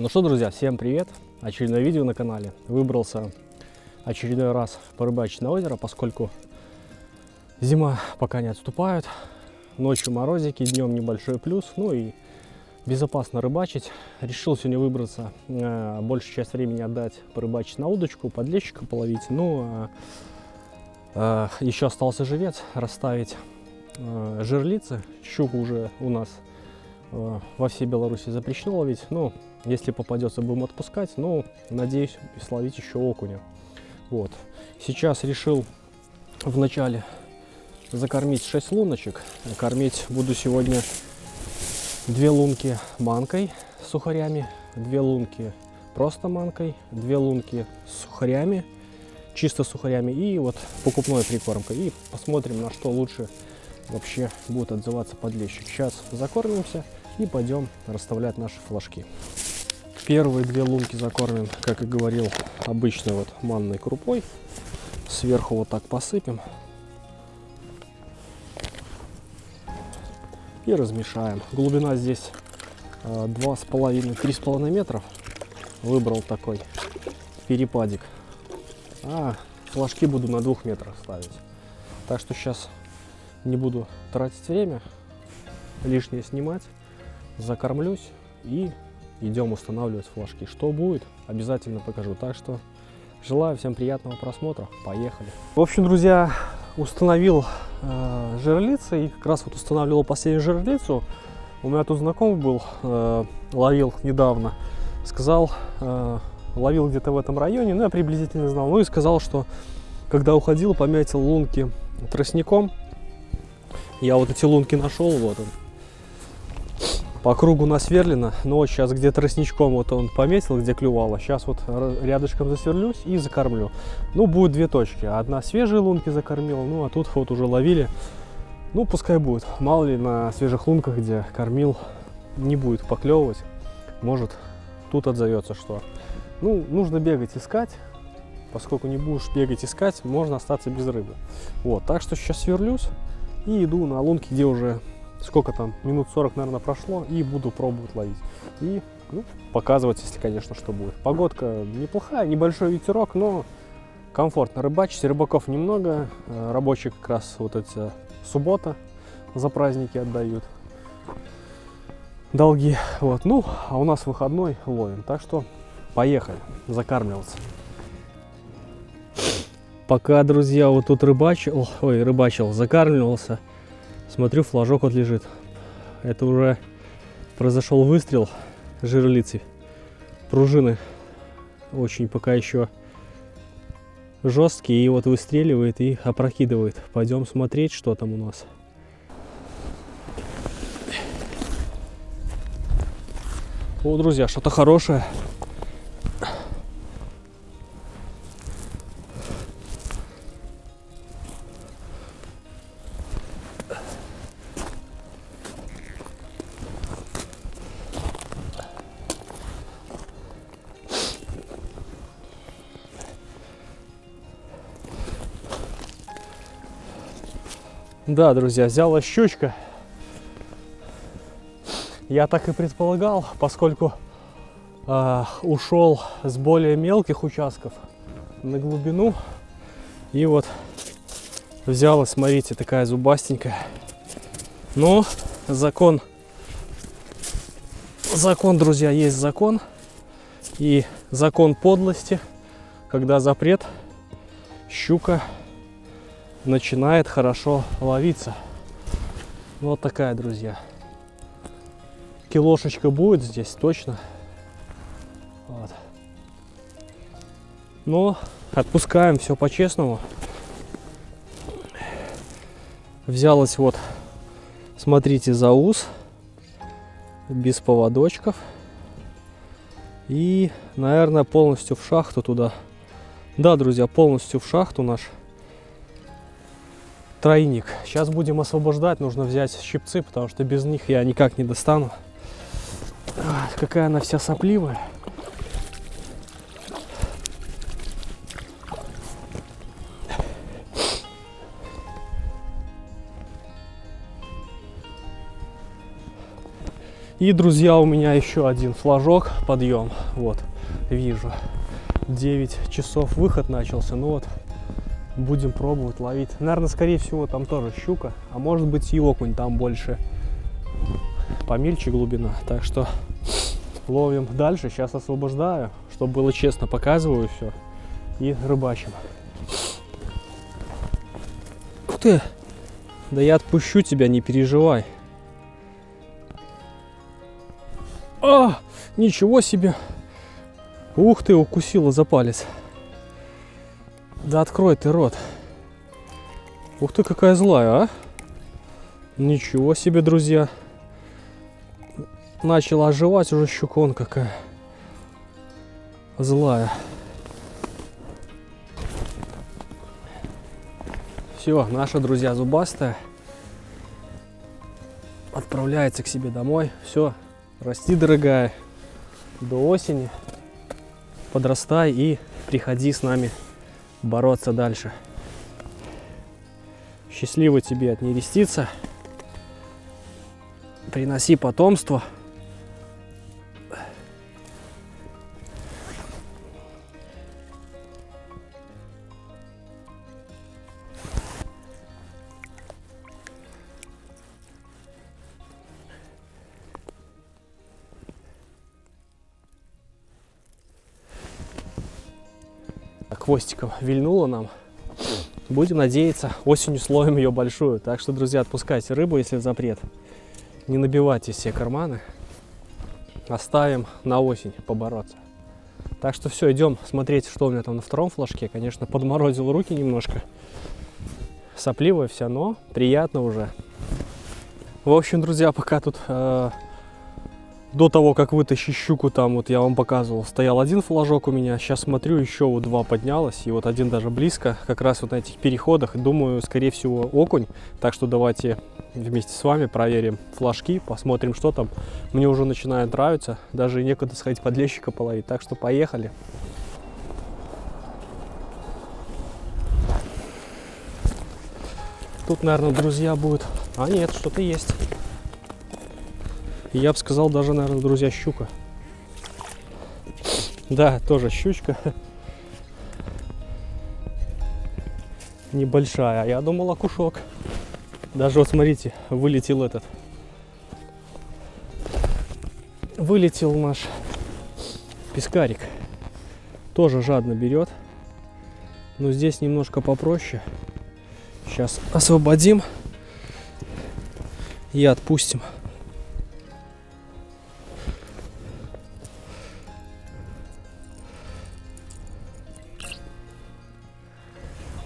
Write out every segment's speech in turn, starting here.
Ну что, друзья, всем привет! Очередное видео на канале. Выбрался очередной раз порыбачить на озеро, поскольку зима пока не отступает. Ночью морозики, днем небольшой плюс. Ну и безопасно рыбачить. Решил сегодня выбраться, большую часть времени отдать порыбачить на удочку, подлещика половить. Ну, еще остался живец, расставить жерлицы. Щуку уже у нас во всей Беларуси запрещено ловить. Ну, если попадется, будем отпускать. Но надеюсь словить еще окуня. Вот. Сейчас решил вначале закормить 6 луночек. Кормить буду сегодня 2 лунки манкой с сухарями, 2 лунки просто манкой, 2 лунки с сухарями, чисто сухарями, и вот покупной прикормкой. И посмотрим, на что лучше вообще будет отзываться подлещик. Сейчас закормимся и пойдем расставлять наши флажки. Первые 2 лунки закормим, как и говорил, обычной вот манной крупой. Сверху вот так посыпем и размешаем. Глубина здесь 2,5-3,5 метров. Выбрал такой перепадик. А флажки буду на 2 метрах ставить. Так что сейчас не буду тратить время, лишнее снимать. Закормлюсь и идем устанавливать флажки. Что будет, обязательно покажу. Так что желаю всем приятного просмотра. Поехали. В общем, друзья, установил жерлицы. И как раз вот устанавливал последнюю жерлицу. У меня тут знакомый был, ловил недавно. Сказал, ловил где-то в этом районе. Ну, я приблизительно знал. Ну и сказал, что когда уходил, пометил лунки тростником. Я вот эти лунки нашел. Вот он. По кругу насверлено, но сейчас где тростничком вот он пометил, где клювало. Сейчас вот рядышком засверлюсь и закормлю. Ну, будет 2 точки. Одна свежие лунки закормил, ну, а тут вот уже ловили. Ну, пускай будет. Мало ли на свежих лунках, где кормил, не будет поклевывать. Может, тут отзовется что. Ну, нужно бегать искать. Поскольку не будешь бегать искать, можно остаться без рыбы. Вот, так что сейчас сверлюсь и иду на лунки, где уже... Сколько там, минут 40, наверное, прошло, и буду пробовать ловить. И показывать, если, конечно, что будет. Погодка неплохая, небольшой ветерок, но комфортно рыбачить. Рыбаков немного, рабочих как раз вот эти суббота за праздники отдают долги. Вот, ну, а у нас выходной, ловим. Так что поехали закармливаться. Пока, друзья, вот тут рыбачил, закармливался. Смотрю, флажок вот лежит. Это уже произошел выстрел жерлицы. Пружины очень пока еще жесткие. И вот выстреливает и опрокидывает. Пойдем смотреть, что там у нас. О, друзья, что-то хорошее. Да, друзья, взяла щучка. Я так и предполагал, поскольку ушел с более мелких участков на глубину. И вот взяла, смотрите, такая зубастенькая. Но закон, друзья, есть закон. И закон подлости, когда запрет, щука начинает хорошо ловиться. Вот такая, друзья. Килошечка будет здесь точно. Вот. Но отпускаем все по-честному. Взялась вот, смотрите, за ус, без поводочков. И, наверное, полностью в шахту туда. Да, друзья, полностью в шахту наш тройник. Сейчас будем освобождать, нужно взять щипцы, потому что без них я никак не достану. Какая она вся сопливая. И, друзья, у меня еще один флажок, подъем. Вот, вижу. 9 часов выход начался. Ну вот, будем пробовать ловить. Наверное, скорее всего, там тоже щука. А может быть и окунь, там больше помельче глубина. Так что ловим дальше. Сейчас освобождаю, чтобы было честно, показываю все. И рыбачим. Ух ты! Да я отпущу тебя, не переживай. А, ничего себе! Ух ты, укусила за палец. Да открой ты рот. Ух ты, какая злая, а? Ничего себе, друзья. Начала оживать уже щукон какая. Злая. Все, наша, друзья, зубастая отправляется к себе домой. Все, расти, дорогая, до осени. Подрастай и приходи с нами бороться дальше. Счастливо тебе отнереститься. Приноси потомство. Хвостиком вильнула нам. Будем надеяться, осенью словим ее большую. Так что, друзья, отпускайте рыбу, если в запрет. Не набивайте все карманы. Оставим на осень побороться. Так что все, идем смотреть, что у меня там на втором флажке. Конечно, подморозил руки немножко. Сопливая вся, но приятно уже. В общем, друзья, пока тут до того, как вытащить щуку, там вот я вам показывал, стоял один флажок у меня. Сейчас смотрю, еще вот два поднялось, и вот один даже близко, как раз вот на этих переходах. Думаю, скорее всего, окунь. Так что давайте вместе с вами проверим флажки, посмотрим, что там. Мне уже начинает нравиться, даже некуда сходить подлещика половить. Так что поехали. Тут, наверное, друзья, будет... А нет, что-то есть. Я бы сказал, даже, наверное, друзья, щука. Да, тоже щучка. Небольшая. Я думал, окушок. Даже вот смотрите, вылетел этот. Вылетел наш пескарик. Тоже жадно берет. Но здесь немножко попроще. Сейчас освободим и отпустим.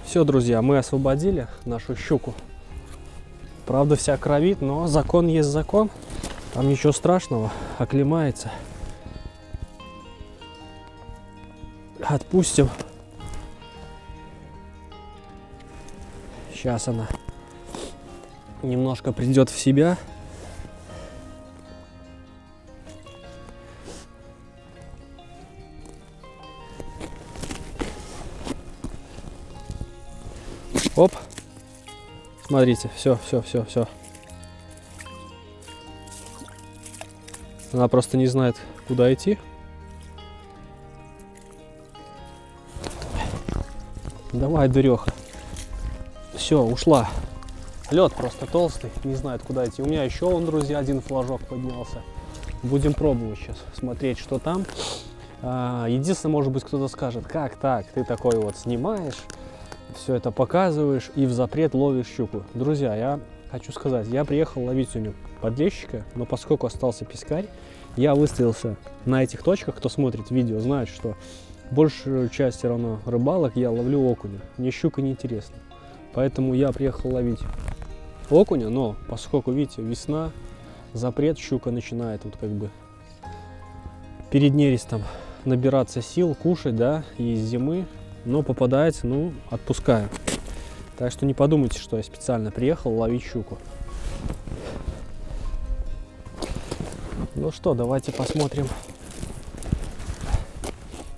Все, друзья, мы освободили нашу щуку. Правда, вся кровит, но закон есть закон. Там ничего страшного, оклемается. Отпустим. Сейчас она немножко придет в себя. Оп. Смотрите, все. Она просто не знает, куда идти. Давай, дуреха. Все, ушла. Лед просто толстый, не знает, куда идти. У меня еще, вон, друзья, один флажок поднялся. Будем пробовать сейчас, смотреть, что там. Единственное, может быть, кто-то скажет, как так, ты такой вот снимаешь, все это показываешь и в запрет ловишь щуку. Друзья, я хочу сказать, я приехал ловить сегодня подлещика, но поскольку остался пескарь, я выставился на этих точках. Кто смотрит видео, знает, что большую часть все равно рыбалок я ловлю окуня. Мне щука не интересна. Поэтому я приехал ловить окуня, но поскольку, видите, весна, запрет, щука начинает вот как бы перед нерестом набираться сил, кушать, да, и из зимы, но попадается, ну, отпускаю. Так что не подумайте, что я специально приехал ловить щуку. Ну что, давайте посмотрим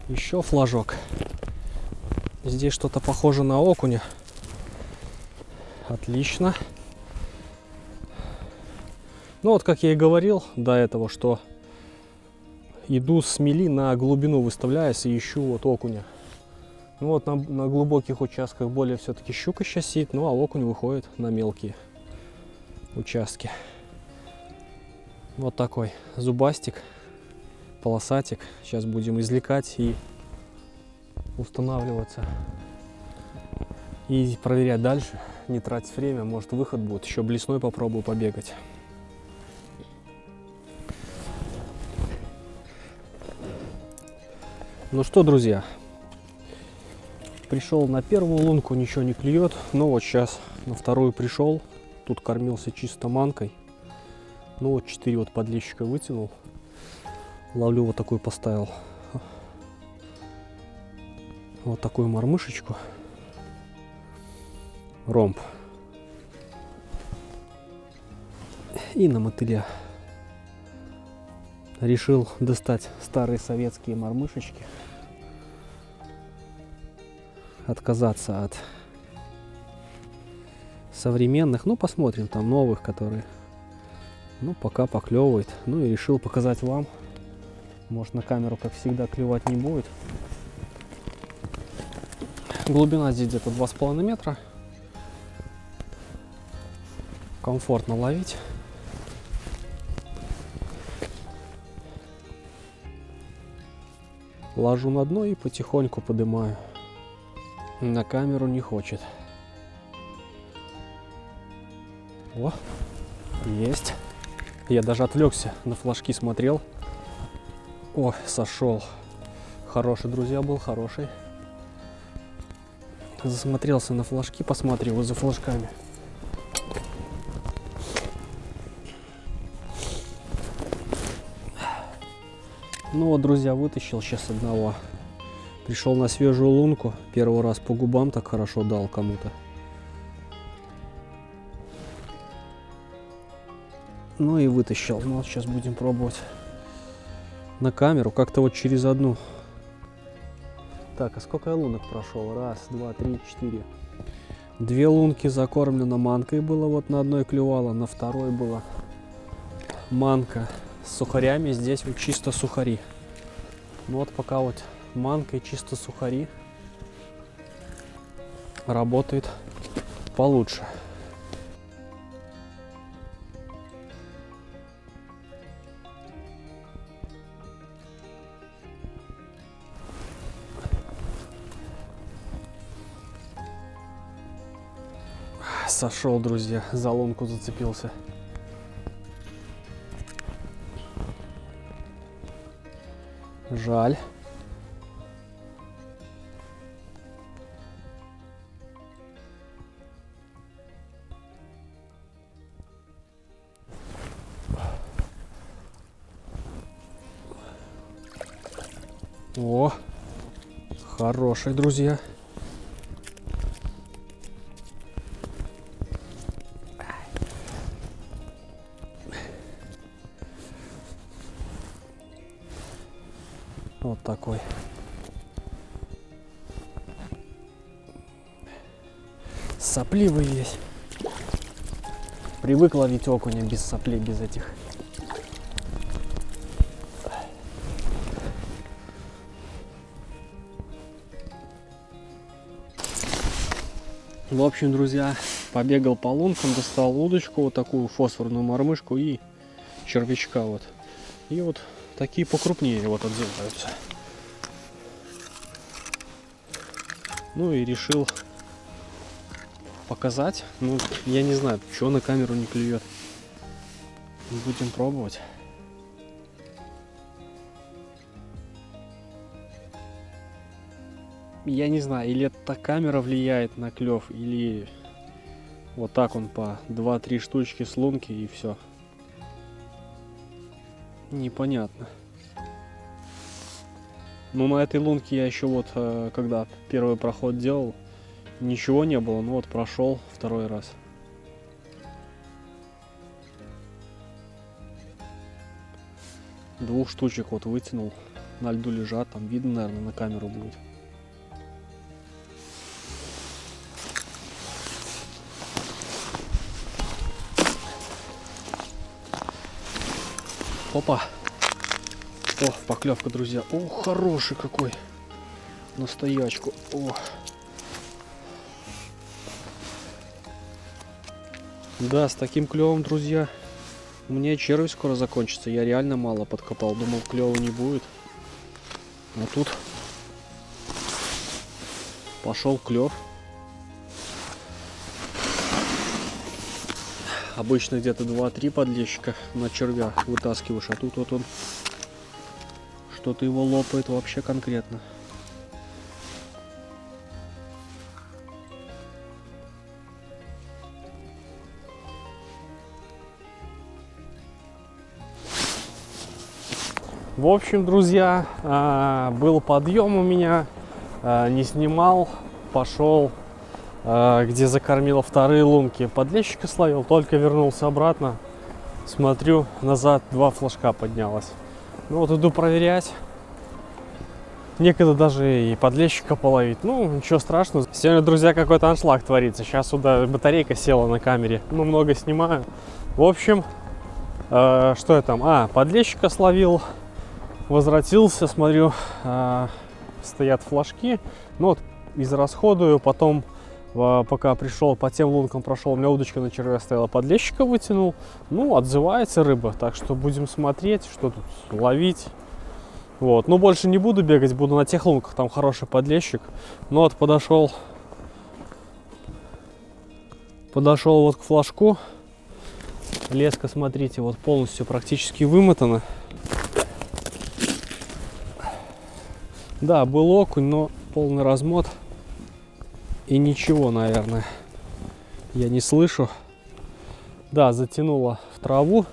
еще флажок. Здесь что-то похоже на окуня. Отлично. Ну вот, как я и говорил до этого, что иду с мели на глубину, выставляюсь и ищу вот окуня. Ну вот на глубоких участках более все-таки щука сейчас сидит, ну а окунь выходит на мелкие участки. Вот такой зубастик, полосатик. Сейчас будем извлекать и устанавливаться. И проверять дальше, не тратить время, может выход будет. Еще блесной попробую побегать. Ну что, друзья, пришел на первую лунку, ничего не клюет. Но вот сейчас на вторую пришел. Тут кормился чисто манкой. Ну вот 4 вот подлещика вытянул. Ловлю вот такую поставил. Вот такую мормышечку. Ромб. И на мотыля. Решил достать старые советские мормышечки. Отказаться от современных. Ну, посмотрим, там новых, которые, ну, пока поклевывает. Ну, и решил показать вам. Может, на камеру, как всегда, клевать не будет. Глубина здесь где-то 2,5 метра. Комфортно ловить. Ложу на дно и потихоньку поднимаю. На камеру не хочет. О, есть. Я даже отвлекся, на флажки смотрел. О, сошел. Хороший, друзья, был хороший. Засмотрелся на флажки, посматриваю за флажками. Ну вот, друзья, вытащил сейчас одного. Пришел на свежую лунку. Первый раз по губам так хорошо дал кому-то. Ну и вытащил. Ну вот сейчас будем пробовать на камеру. Как-то вот через одну. Так, а сколько я лунок прошел? Раз, два, три, 4. 2 лунки закормлено манкой было. Вот на одной клювала, на второй была манка с сухарями. Здесь вот чисто сухари. Ну вот пока вот манкой чисто сухари работает получше. Сошел, друзья, за лунку зацепился. Жаль. О, хороший, друзья. Вот такой. Сопливый весь. Привык ловить окуня без соплей, без этих. В общем, друзья, побегал по лункам, достал удочку, вот такую фосфорную мормышку и червячка вот. И вот такие покрупнее вот отзываются. Ну и решил показать. Ну, я не знаю, что на камеру не клюет. Будем пробовать. Я не знаю, или эта камера влияет на клев, или вот так он по 2-3 штучки с лунки и все. Непонятно. Ну, на этой лунке я еще вот, когда первый проход делал, ничего не было. Ну вот прошел второй раз. Двух штучек вот вытянул. На льду лежат, там видно, наверное, на камеру будет. Опа. О, поклевка, друзья. О, хороший какой. Настоячку. О. Да, с таким клевом, друзья, у меня червь скоро закончится. Я реально мало подкопал. Думал, клева не будет. А тут пошел клев. Обычно где-то 2-3 подлещика на червя вытаскиваешь, а тут вот он что-то его лопает вообще конкретно. В общем, друзья, был подъем у меня, не снимал, пошел, где закормил вторые лунки. Подлещика словил, только вернулся обратно, смотрю, назад 2 флажка поднялось. Ну вот иду проверять. Некогда даже и подлещика половить. Ну, ничего страшного. Сегодня, друзья, какой-то аншлаг творится. Сейчас сюда батарейка села на камере. Ну, много снимаю. В общем, что я там? Подлещика словил. Возвратился, смотрю, стоят флажки. Ну вот, израсходую. Потом, пока пришел, по тем лункам прошел, у меня удочка на червя стояла, подлещика вытянул. Ну, отзывается рыба. Так что будем смотреть, что тут ловить. Вот, ну больше не буду бегать, буду на тех лунках, там хороший подлещик. Ну вот подошел вот к флажку. Леска, смотрите, вот полностью практически вымотана. Да, был окунь, но полный размот. И ничего, наверное, я не слышу. Да, затянуло в траву.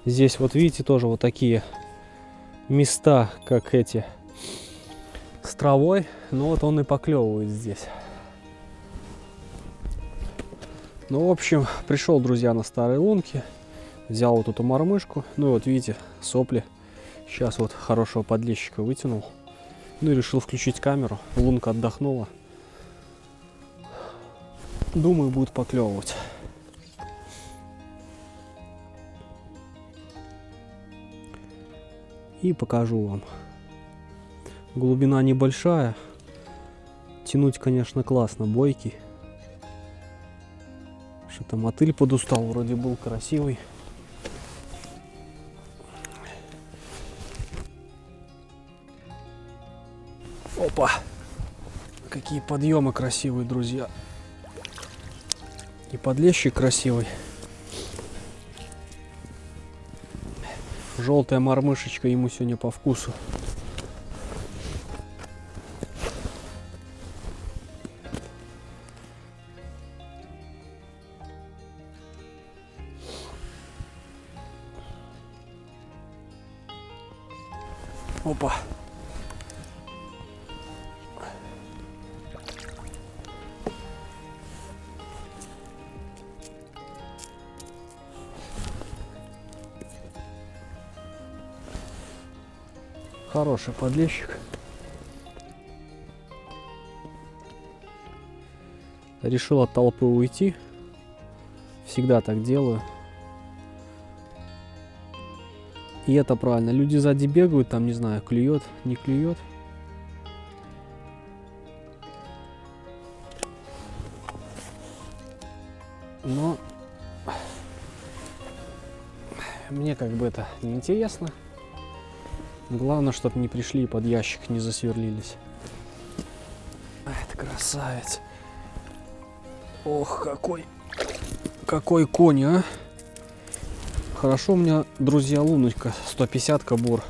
Здесь вот видите, тоже вот такие места, как эти, с травой. Но вот он и поклевывает здесь. Ну, в общем, пришел, друзья, на старые лунки. Взял вот эту мормышку. Ну, вот видите, сопли. Сейчас вот хорошего подлещика вытянул. Ну, и решил включить камеру. Лунка отдохнула. Думаю, будет поклевывать. И покажу вам. Глубина небольшая. Тянуть, конечно, классно. Бойкий. Что-то мотыль подустал. Вроде был красивый. Опа! Какие подъемы красивые, друзья. И подлещик красивый. Желтая мормышечка ему сегодня по вкусу. Опа. Хороший подлещик. Решил от толпы уйти. Всегда так делаю. И это правильно. Люди сзади бегают, там, не знаю, клюет, не клюет. Но мне как бы это неинтересно. Главное, чтобы не пришли и под ящик не засверлились. Это красавец. Ох, какой конь, а! Хорошо у меня, друзья, луночка 150 кабур,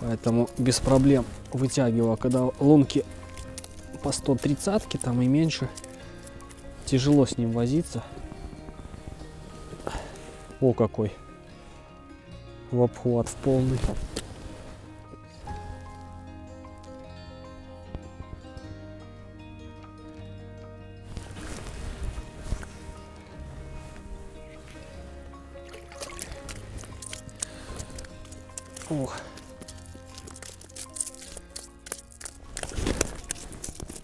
поэтому без проблем вытягиваю. Когда лунки по 130 там и меньше, тяжело с ним возиться. О, какой! В обхват в полный. Ох.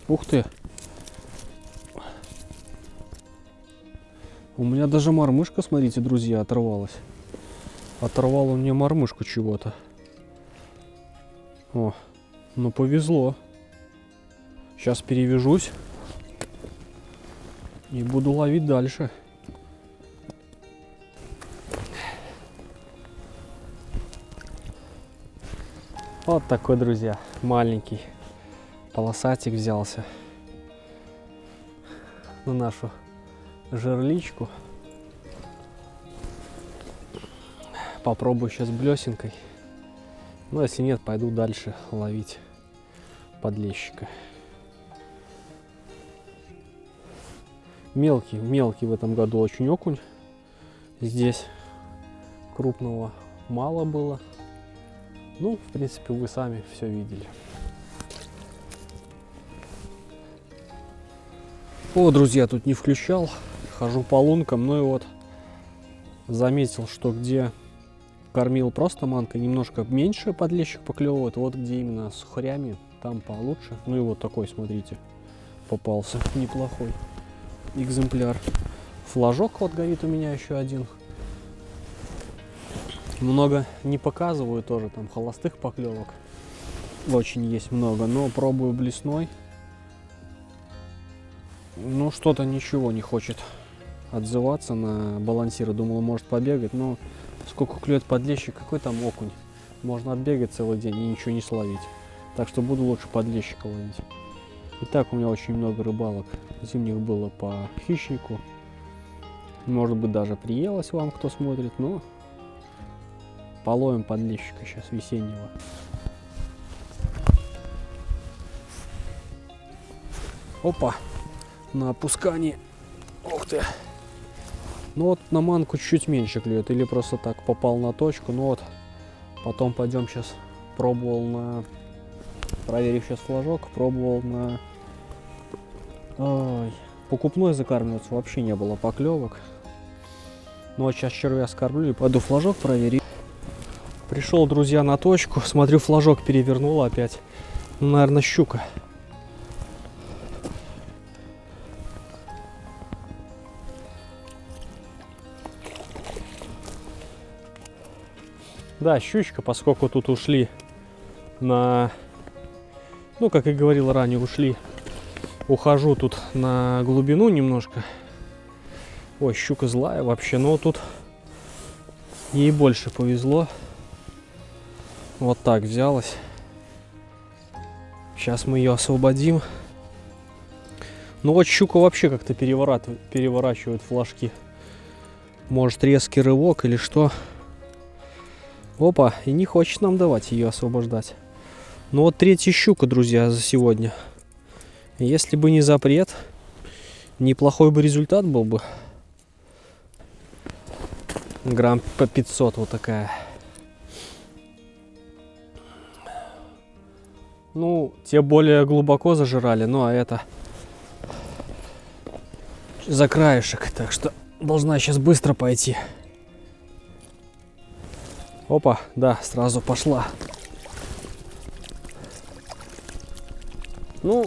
Ух ты. У меня даже мормышка, смотрите, друзья, оторвалась. Оторвал он мне мормышку чего-то. О, ну повезло. Сейчас перевяжусь и буду ловить дальше. Вот такой, друзья, маленький полосатик взялся на нашу жерличку. Попробую сейчас блесенкой. Ну, если нет, пойду дальше ловить подлещика. Мелкий в этом году очень окунь. Здесь крупного мало было. Ну, в принципе, вы сами все видели. О, друзья, тут не включал. Хожу по лункам. Ну и вот заметил, что где кормил просто манка, немножко меньше подлещик поклевывает. Вот где именно с сухарями, там получше. Ну и вот такой, смотрите, попался неплохой экземпляр. Флажок вот горит у меня еще один. Много не показываю тоже, там холостых поклевок очень есть много, но пробую блесной. Ну, что-то ничего не хочет отзываться на балансира. Думал, может побегать, но сколько клюет подлещик, какой там окунь. Можно отбегать целый день и ничего не словить. Так что буду лучше подлещика ловить. Итак, у меня очень много рыбалок зимних было по хищнику. Может быть, даже приелось вам, кто смотрит, но половим подлещика сейчас весеннего. Опа! На опускании. Ух ты! Ну вот на манку чуть меньше клюет. Или просто так попал на точку. Ну вот, потом пойдем сейчас. Пробовал на... Проверив сейчас флажок. Пробовал на... Ой, покупной закармливаться вообще не было поклевок. Ну вот сейчас червя скормлю и пойду флажок проверить. Пришел, друзья, на точку. Смотрю, флажок перевернул опять. Ну, наверное, щука. Да, щучка, поскольку тут ушли на... Ну, как и говорил ранее, ушли. Ухожу тут на глубину немножко. Ой, щука злая вообще, но тут ей больше повезло. Вот так взялась. Сейчас мы ее освободим. Ну вот щука вообще как-то переворачивает флажки. Может, резкий рывок или что. Опа, и не хочет нам давать ее освобождать. Ну вот третья щука, друзья, за сегодня. Если бы не запрет, неплохой бы результат был бы. Грамм по 500 вот такая. Ну, те более глубоко зажирали, ну а это за краешек, так что должна сейчас быстро пойти. Опа, да, сразу пошла. Ну,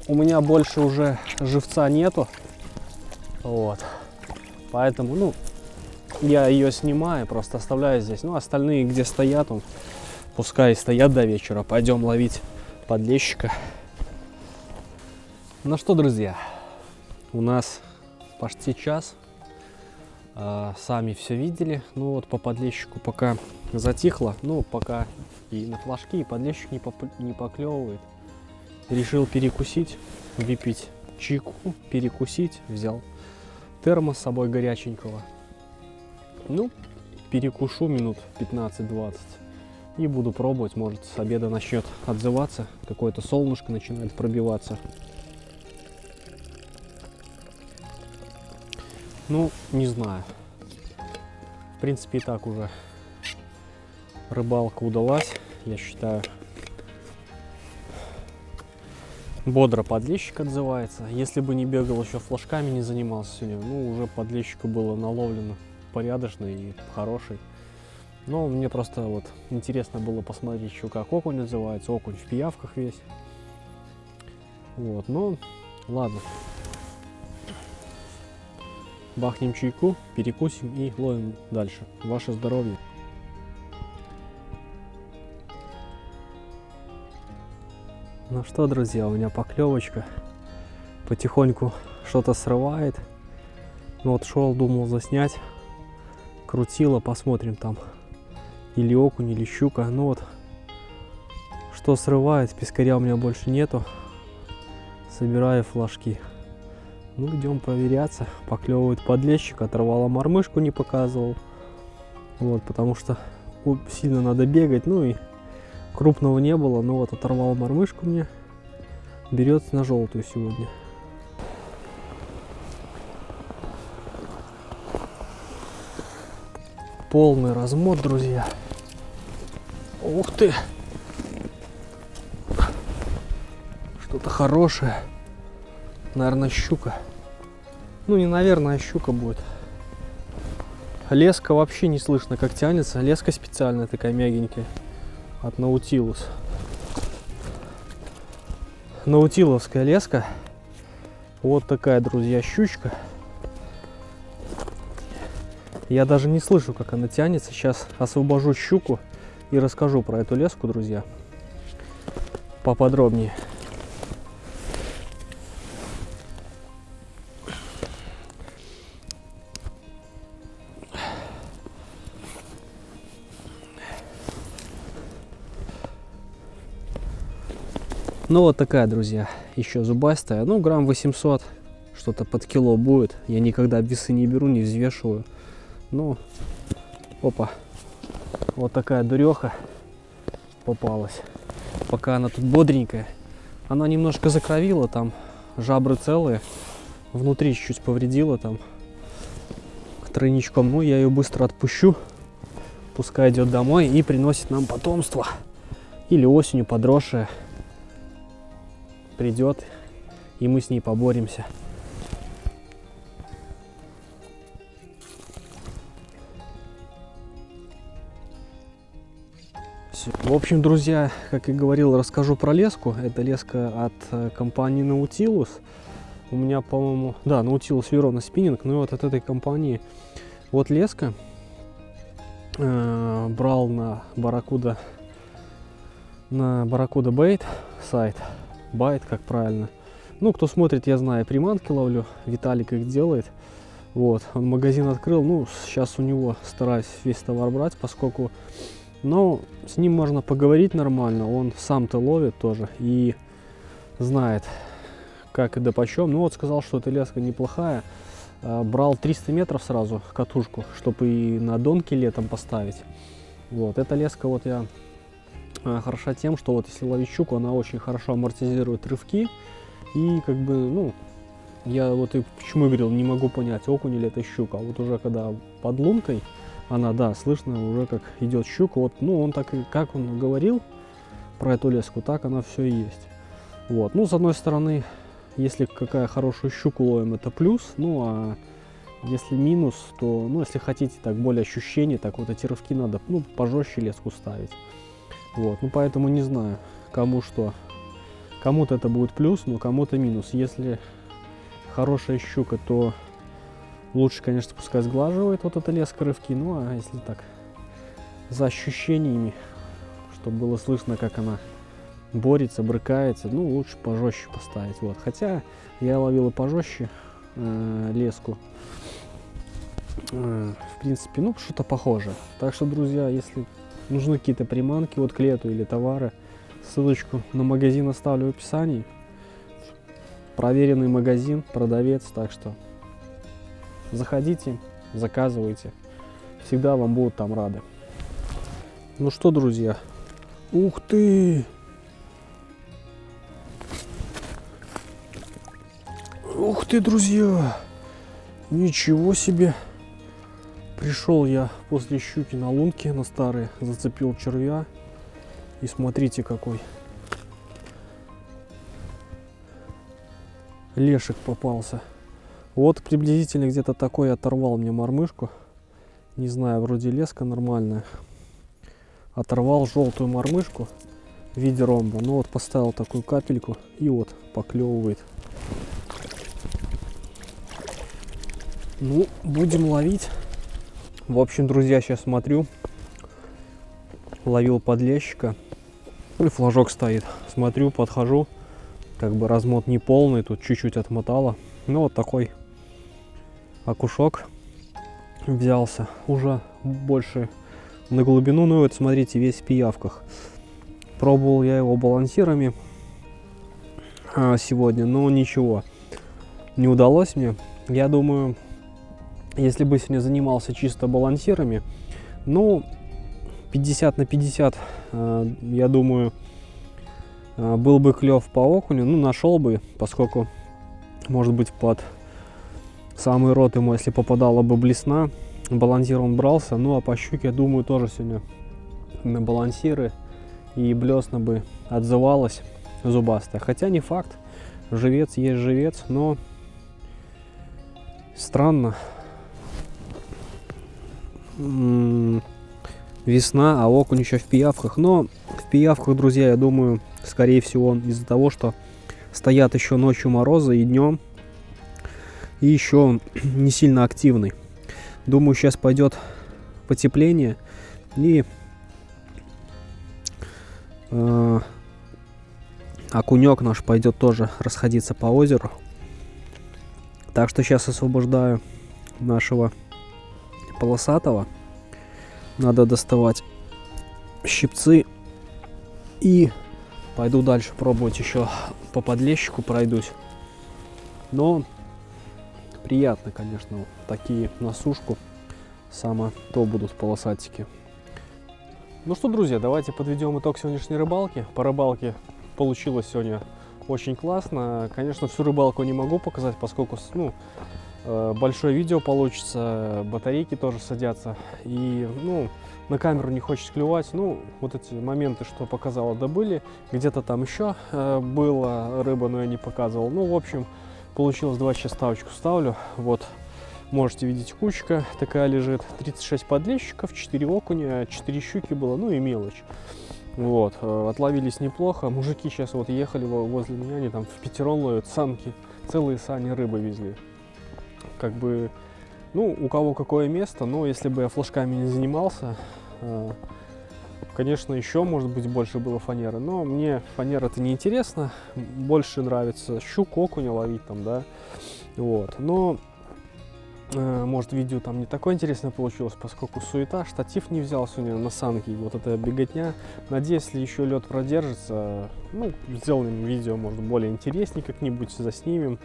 у меня больше уже живца нету. Вот. Поэтому, ну, я ее снимаю, просто оставляю здесь. Ну, остальные, где стоят, пускай стоят до вечера. Пойдем ловить подлещика. Ну что, друзья, у нас почти час. Сами все видели. Ну вот по подлещику пока затихло. Ну, пока и на флажки, и подлещик не поклевывает. Решил перекусить, выпить чайку, перекусить. Взял термос с собой горяченького. Ну, перекушу минут 15-20 и буду пробовать. Может, с обеда начнет отзываться. Какое-то солнышко начинает пробиваться. Ну, не знаю. В принципе, и так уже рыбалка удалась. Я считаю, бодро подлещик отзывается. Если бы не бегал еще флажками, не занимался сегодня, ну, уже подлещика было наловлено порядочно и хороший. Но мне просто вот интересно было посмотреть еще, как окунь называется. Окунь в пиявках весь. Вот, ну, ладно. бахнем чайку, перекусим и ловим дальше. Ваше здоровье! Ну что, друзья, у меня поклевочка. Потихоньку что-то срывает. Ну вот шел, думал заснять. Крутило, посмотрим там. Или окунь, или щука. Ну вот, что срывает, пескаря у меня больше нету. Собираю флажки. Ну, идем проверяться. Поклевывает подлещик, оторвала мормышку, не показывал. Вот, потому что сильно надо бегать. Ну и крупного не было. Но вот оторвала мормышку мне. Берется на желтую сегодня. Полный размот, друзья. Ух ты! Что-то хорошее. Наверное, щука. Ну, не наверное, а щука будет. Леска вообще не слышно, как тянется. Леска специальная такая мягенькая. От Наутилус. Наутиловская леска. Вот такая, друзья, щучка. Я даже не слышу, как она тянется. Сейчас освобожу щуку и расскажу про эту леску, друзья, поподробнее. Ну вот такая, друзья, еще зубастая. Ну, грамм 800, что-то под кило будет. Я никогда весы не беру, не взвешиваю. Ну, опа, вот такая дуреха попалась. Пока она тут бодренькая. Она немножко закровила, там жабры целые. Внутри чуть-чуть повредила там тройничком. Ну, я ее быстро отпущу. Пускай идет домой и приносит нам потомство. Или осенью подросшее придет, и мы с ней поборемся. В общем, друзья, как и говорил, расскажу про леску. Это леска от компании Nautilus. У меня, по-моему, да, Nautilus Verona Spinning. Ну и вот от этой компании вот леска. Брал на Barracuda Bait сайт. Байт, как правильно. Ну, кто смотрит, я знаю, приманки ловлю. Виталик их делает. Вот, он магазин открыл. Ну, сейчас у него стараюсь весь товар брать, поскольку, ну, с ним можно поговорить нормально. Он сам-то ловит тоже и знает, как и да почем. Ну, вот сказал, что эта леска неплохая. Брал 300 метров сразу катушку, чтобы и на донке летом поставить. Вот, эта леска вот я... хороша тем, что вот если ловить щуку, она очень хорошо амортизирует рывки. И как бы, ну, я вот и почему говорил, не могу понять, окунь или это щука. Вот уже когда под лункой, она, да, слышно уже как идет щука. Вот, ну, он так и, как он говорил про эту леску, так она все и есть. Вот, ну, с одной стороны, если какая хорошую щуку ловим, это плюс. Ну, а если минус, то, ну, если хотите так более ощущений, так вот эти рывки надо, ну, пожестче леску ставить. Вот, ну поэтому не знаю, кому что. Кому-то это будет плюс, но кому-то минус. Если хорошая щука, то лучше, конечно, пускай сглаживает вот эта леска рывки. Ну а если так, за ощущениями, чтобы было слышно, как она борется, брыкается, ну лучше пожестче поставить. Вот. Хотя я ловил и пожестче леску. В принципе, ну что-то похожее. Так что, друзья, если нужны какие-то приманки вот к лету или товары, ссылочку на магазин оставлю в описании. Проверенный магазин, продавец, так что заходите, заказывайте. Всегда вам будут там рады. Ну что, друзья, ух ты! Ух ты, друзья! Ничего себе! Пришел я после щуки на лунке, на старые, зацепил червя. И смотрите, какой лешек попался. Вот приблизительно где-то такой оторвал мне мормышку. Не знаю, вроде леска нормальная. Оторвал желтую мормышку в виде ромба. Ну вот поставил такую капельку и вот поклевывает. Ну, будем ловить. В общем, друзья, сейчас смотрю. Ловил подлещика. И флажок стоит. Смотрю, подхожу. Как бы размот не полный, тут чуть-чуть отмотало. Ну, вот такой окушок взялся. Уже больше на глубину. Ну, вот смотрите, весь в пиявках. Пробовал я его балансирами сегодня, но ничего. Не удалось мне. Я думаю, если бы сегодня занимался чисто балансирами, ну, 50 на 50, я думаю, был бы клев по окуню, ну, нашел бы, поскольку, может быть, под самый рот ему, если попадала бы блесна, балансир он брался, ну, а по щуке, я думаю, тоже сегодня на балансиры и блесна бы отзывалась зубастая. Хотя не факт, живец есть живец, но странно. Весна, а окунь еще в пиявках. Но в пиявках, друзья, я думаю, скорее всего, он из-за того, что стоят еще ночью морозы и днем. И еще он не сильно активный. Думаю, сейчас пойдет потепление. И окунек наш пойдет тоже расходиться по озеру. Так что сейчас освобождаю нашего полосатого. Надо доставать щипцы и пойду дальше пробовать, еще по подлещику пройдусь. Но приятно, конечно, вот такие на сушку. Само то будут полосатики. Ну что, друзья, давайте подведем итог сегодняшней рыбалки. По рыбалке получилось сегодня очень классно. Конечно, всю рыбалку не могу показать, поскольку, ну, большое видео получится, батарейки тоже садятся, и, ну, на камеру не хочется клевать. Ну, вот эти моменты, что показала, добыли. Где-то там еще была рыба, но я не показывал. Ну, в общем, получилось. Давайте сейчас ставочку ставлю. Вот, можете видеть, кучка такая лежит. 36 подлещиков, 4 окуня, 4 щуки было, ну и мелочь. Вот, отловились неплохо. Мужики сейчас вот ехали возле меня, они там в пятером ловят, санки, целые сани рыбы везли. Как бы, ну, у кого какое место, но если бы я флажками не занимался, конечно, еще, может быть, больше было фанеры. Но мне фанера-то не интересно, больше нравится щук, окуня ловить там, да, вот. Но, может, видео там не такое интересное получилось, поскольку суета, штатив не взял сегодня на санки, вот эта беготня. Надеюсь, если еще лед продержится, ну, сделаем видео, может, более интереснее как-нибудь, заснимем.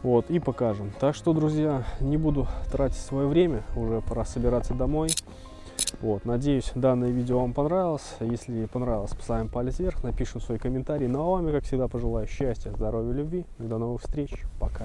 Вот, и покажем. Так что, друзья, не буду тратить свое время, уже пора собираться домой. Вот, надеюсь, данное видео вам понравилось. Если понравилось, поставим палец вверх, напишем свой комментарий. Ну а вам, как всегда, пожелаю счастья, здоровья, любви. До новых встреч. Пока.